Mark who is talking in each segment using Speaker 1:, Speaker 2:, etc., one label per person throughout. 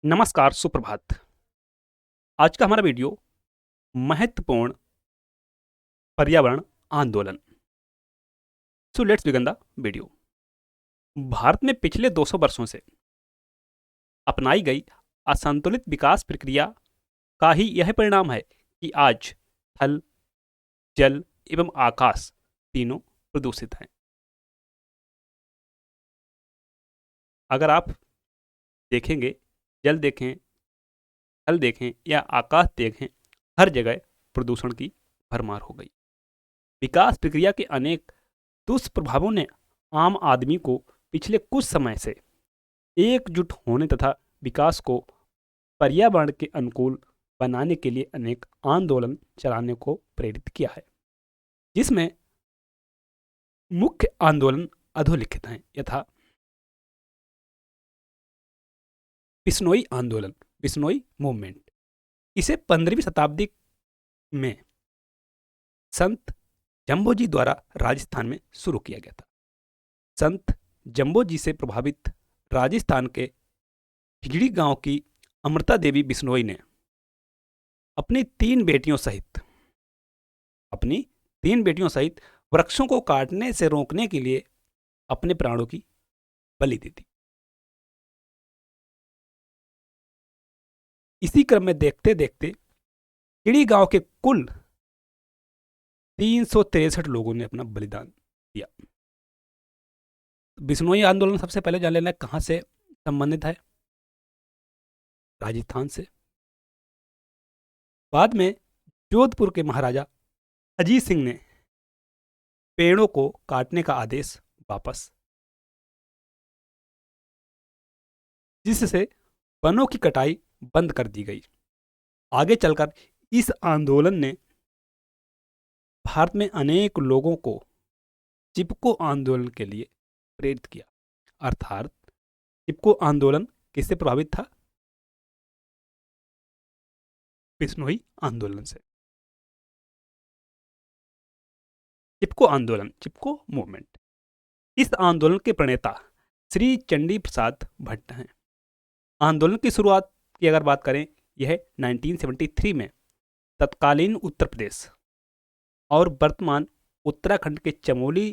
Speaker 1: नमस्कार, सुप्रभात। आज का हमारा वीडियो महत्वपूर्ण पर्यावरण आंदोलन। So let's begin the video. Bharat में पिछले 200 वर्षों से अपनाई गई असंतुलित विकास प्रक्रिया का ही यह परिणाम है कि आज थल, जल एवं आकाश तीनों प्रदूषित हैं। अगर आप देखेंगे, जल देखें, थल देखें या आकाश देखें, हर जगह प्रदूषण की भरमार हो गई। विकास प्रक्रिया के अनेक दुष्प्रभावों ने आम आदमी को पिछले कुछ समय से एकजुट होने तथा विकास को पर्यावरण के अनुकूल बनाने के लिए अनेक आंदोलन चलाने को प्रेरित किया है, जिसमें मुख्य आंदोलन अधोलिखित हैं। यथा बिश्नोई आंदोलन, बिश्नोई मूवमेंट। इसे 15वीं शताब्दी में संत जम्बोजी द्वारा राजस्थान में शुरू किया गया था। संत जम्बोजी से प्रभावित राजस्थान के हिजड़ी गांव की अमृता देवी बिश्नोई ने अपनी तीन बेटियों सहित वृक्षों को काटने से रोकने के लिए अपने प्राणों की बलि दे दी। इसी क्रम में देखते देखते हिजड़ी गांव के कुल 363 लोगों ने अपना बलिदान दिया। बिश्नोई आंदोलन सबसे पहले जान लेना कहां से संबंधित है, राजस्थान से। बाद में जोधपुर के महाराजा अजीत सिंह ने पेड़ों को काटने का आदेश वापस, जिससे वनों की कटाई बंद कर दी गई। आगे चलकर इस आंदोलन ने भारत में अनेक लोगों को चिपको आंदोलन के लिए प्रेरित किया। अर्थात चिपको आंदोलन किससे प्रभावित था? बिश्नोई आंदोलन से। चिपको आंदोलन, चिपको मूवमेंट। इस आंदोलन के प्रणेता श्री चंडी प्रसाद भट्ट हैं। आंदोलन की शुरुआत की अगर बात करें, यह 1973 में तत्कालीन उत्तर प्रदेश और वर्तमान उत्तराखंड के चमोली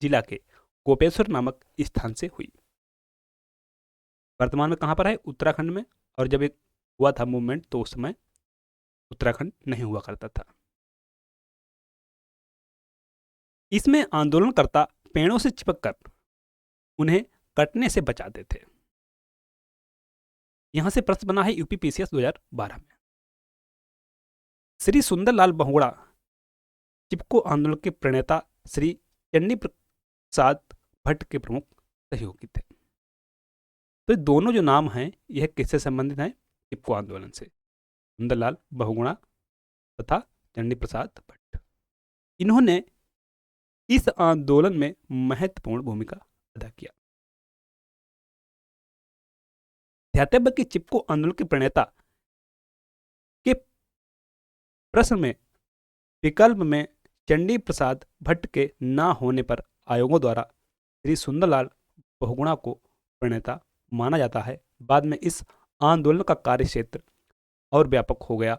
Speaker 1: जिला के गोपेश्वर नामक स्थान से हुई। वर्तमान में कहां पर है? उत्तराखंड में। और जब एक हुआ था मूवमेंट तो उस समय उत्तराखंड नहीं हुआ करता था। इसमें आंदोलनकर्ता पेड़ों से चिपककर उन्हें कटने से बचाते थे। यहां से प्रश्न बना है यूपीपीसीएस 2012 में। श्री सुंदरलाल बहुगुणा चिपको आंदोलन के प्रणेता श्री चंडी प्रसाद भट्ट के प्रमुख सहयोगी थे। तो दोनों जो नाम हैं यह किससे संबंधित हैं? चिपको आंदोलन से। सुंदरलाल बहुगुणा तथा चंडी प्रसाद भट्ट, इन्होंने इस आंदोलन में महत्वपूर्ण भूमिका अदा किया। ध्यातव्य कि चिपको आंदोलन के प्रणेता के प्रश्न में विकल्प में चंडी प्रसाद भट्ट के न होने पर आयोगों द्वारा श्री सुंदरलाल बहुगुणा को प्रणेता माना जाता है। बाद में इस आंदोलन का कार्यक्षेत्र और व्यापक हो गया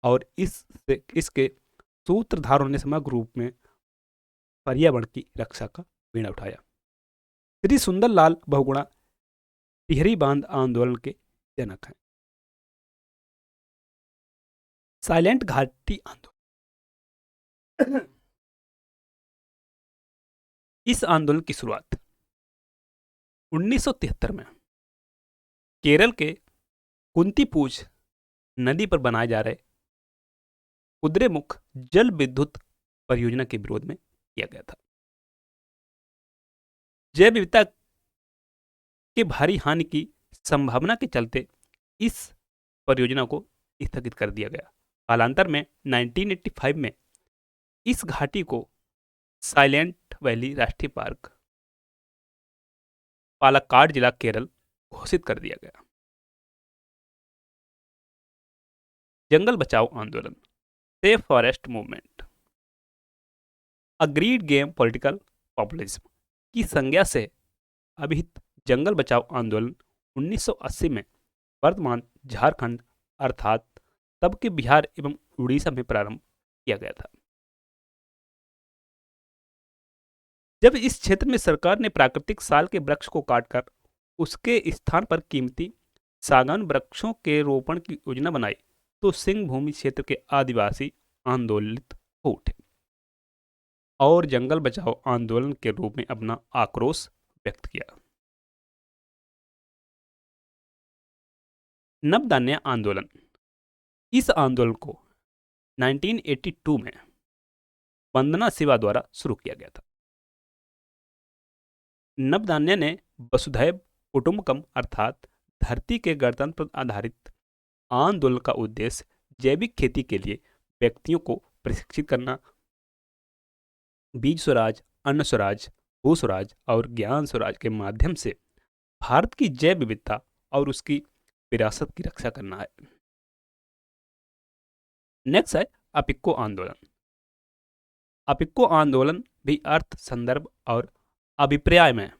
Speaker 1: और इसके सूत्रधारों ने समग्र रूप में पर्यावरण की रक्षा का बीड़ा उठाया। श्री सुंदरलाल बहुगुणा टिहरी बांध आंदोलन के जनक हैं। साइलेंट घाटी आंदोलन। इस आंदोलन की शुरुआत 1973 में केरल के कुंतीपुज नदी पर बनाए जा रहे कुद्रेमुख जल विद्युत परियोजना के विरोध में किया गया था। जैव विविधता के भारी हानि की संभावना के चलते इस परियोजना को स्थगित कर दिया गया। कालांतर में 1985 में इस घाटी को साइलेंट वैली राष्ट्रीय पार्क पालक्काड जिला केरल घोषित कर दिया गया। जंगल बचाओ आंदोलन, safe forest movement. Agreed game political populism की संज्ञा से अभिहित जंगल बचाओ आंदोलन 1980 में वर्तमान झारखंड अर्थात तब के बिहार एवं उड़ीसा में प्रारंभ किया गया था। जब इस क्षेत्र में सरकार ने प्राकृतिक साल के वृक्ष को काटकर उसके स्थान पर कीमती सागौन वृक्षों के रोपण की योजना बनाई तो सिंह भूमि क्षेत्र के आदिवासी आंदोलित हो उठे और जंगल बचाओ आंदोलन के रूप में अपना आक्रोश व्यक्त किया। नवधान्य आंदोलन। इस आंदोलन को 1982 में वंदना शिवा द्वारा शुरू किया गया था। नवधान्य ने वसुधैव कुटुंबकम अर्थात धरती के गणतंत्र पर आधारित आंदोलन का उद्देश्य जैविक खेती के लिए व्यक्तियों को प्रशिक्षित करना, बीज स्वराज, अन्न स्वराज, भू स्वराज और ज्ञान स्वराज के माध्यम से भारत की जैव विविधता और उसकी विरासत की रक्षा करना है। नेक्स्ट है अपिक्को आंदोलन। अपिक्को आंदोलन भी अर्थ, संदर्भ और अभिप्राय में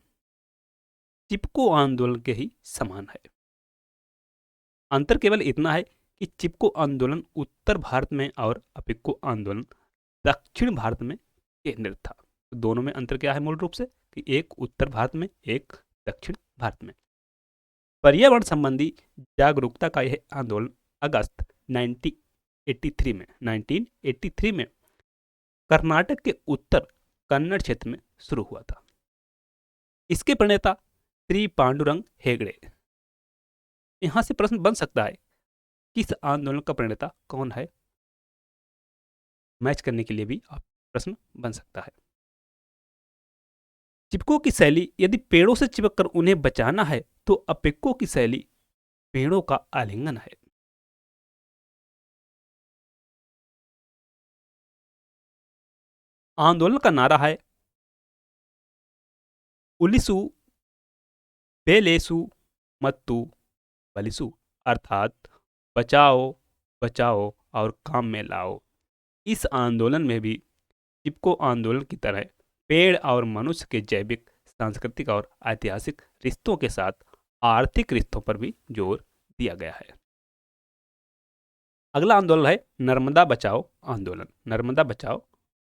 Speaker 1: चिपको आंदोलन के ही समान है। अंतर केवल इतना है कि चिपको आंदोलन उत्तर भारत में और अपिक्को आंदोलन दक्षिण भारत में केंद्रित था। तो दोनों में अंतर क्या है मूल रूप से कि एक उत्तर भारत में, एक दक्षिण भारत में। पर्यावरण संबंधी जागरूकता का यह आंदोलन अगस्त 1983 में कर्नाटक के उत्तर कन्नड़ क्षेत्र में शुरू हुआ था। इसके प्रणेता श्री पांडुरंग हेगड़े। यहां से प्रश्न बन सकता है कि इस आंदोलन का प्रणेता कौन है। मैच करने के लिए भी आप प्रश्न बन सकता है। चिपको की शैली यदि पेड़ों से चिपककर उन्हें बचाना है तो अपिक्को की शैली पेड़ों का आलिंगन है। आंदोलन का नारा है उलिसु बेलेसु मत्तु बलिसु अर्थात बचाओ बचाओ और काम में लाओ। इस आंदोलन में भी चिपको आंदोलन की तरह पेड़ और मनुष्य के जैविक, सांस्कृतिक और ऐतिहासिक रिश्तों के साथ आर्थिक रिश्तों पर भी जोर दिया गया है। अगला आंदोलन है नर्मदा बचाओ आंदोलन। नर्मदा बचाओ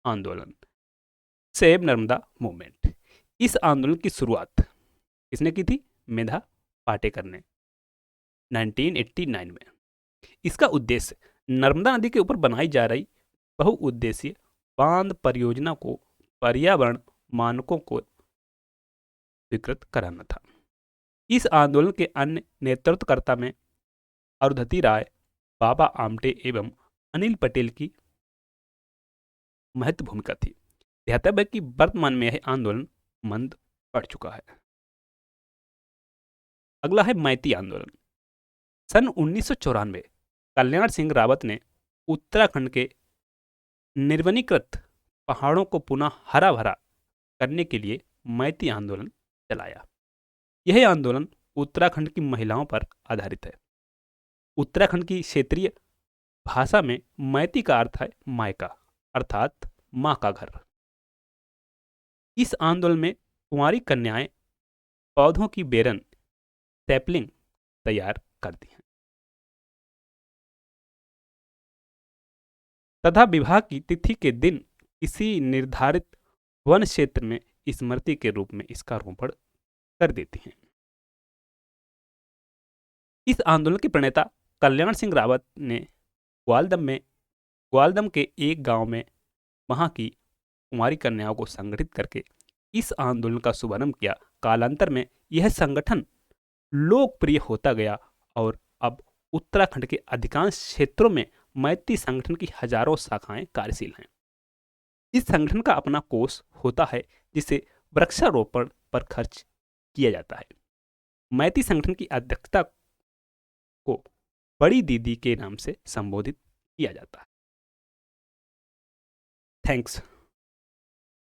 Speaker 1: आंदोलन, सेव नर्मदा मूवमेंट। इस आंदोलन की शुरुआत किसने की थी? मेधा पाटेकर ने 1989 में। इसका उद्देश्य नर्मदा नदी के ऊपर बनाई जा रही बहुउद्देशीय बांध परियोजना को पर्यावरण मानकों को स्वीकृत कराना था। इस आंदोलन के अन्य नेतृत्वकर्ता में अरुंधति राय, बाबा आमटे एवं अनिल पटेल की महत्वपूर्ण भूमिका थी। ध्यातव्य है कि वर्तमान में यह आंदोलन मंद पड़ चुका है। अगला है मैती आंदोलन। सन 1994 कल्याण सिंह रावत ने उत्तराखंड के निर्वनीकृत पहाड़ों को पुनः हरा भरा करने के लिए मैती आंदोलन चलाया। यह आंदोलन उत्तराखंड की महिलाओं पर आधारित है। उत्तराखंड की क्षेत्रीय भाषा में मैती का अर्थ है मायका अर्थात माँ का घर। इस आंदोलन में कुंवारी कन्याएं पौधों की बेरन सैपलिंग तैयार करती हैं तथा विवाह की तिथि के दिन किसी निर्धारित वन क्षेत्र में स्मृति के रूप में इसका रोपण कर देती हैं। इस आंदोलन के प्रणेता कल्याण सिंह रावत ने ग्वालदम के एक गांव में वहां की कुंवारी कन्याओं को संगठित करके इस आंदोलन का शुभारंभ किया। कालांतर में यह संगठन लोकप्रिय होता गया और अब उत्तराखंड के अधिकांश क्षेत्रों में मैती संगठन की हजारों शाखाएं कार्यशील हैं। इस संगठन का अपना कोष होता है जिसे वृक्षारोपण पर खर्च किया जाता है। मैती संगठन की अध्यक्षता को बड़ी दीदी के नाम से संबोधित किया जाता है। थैंक्स।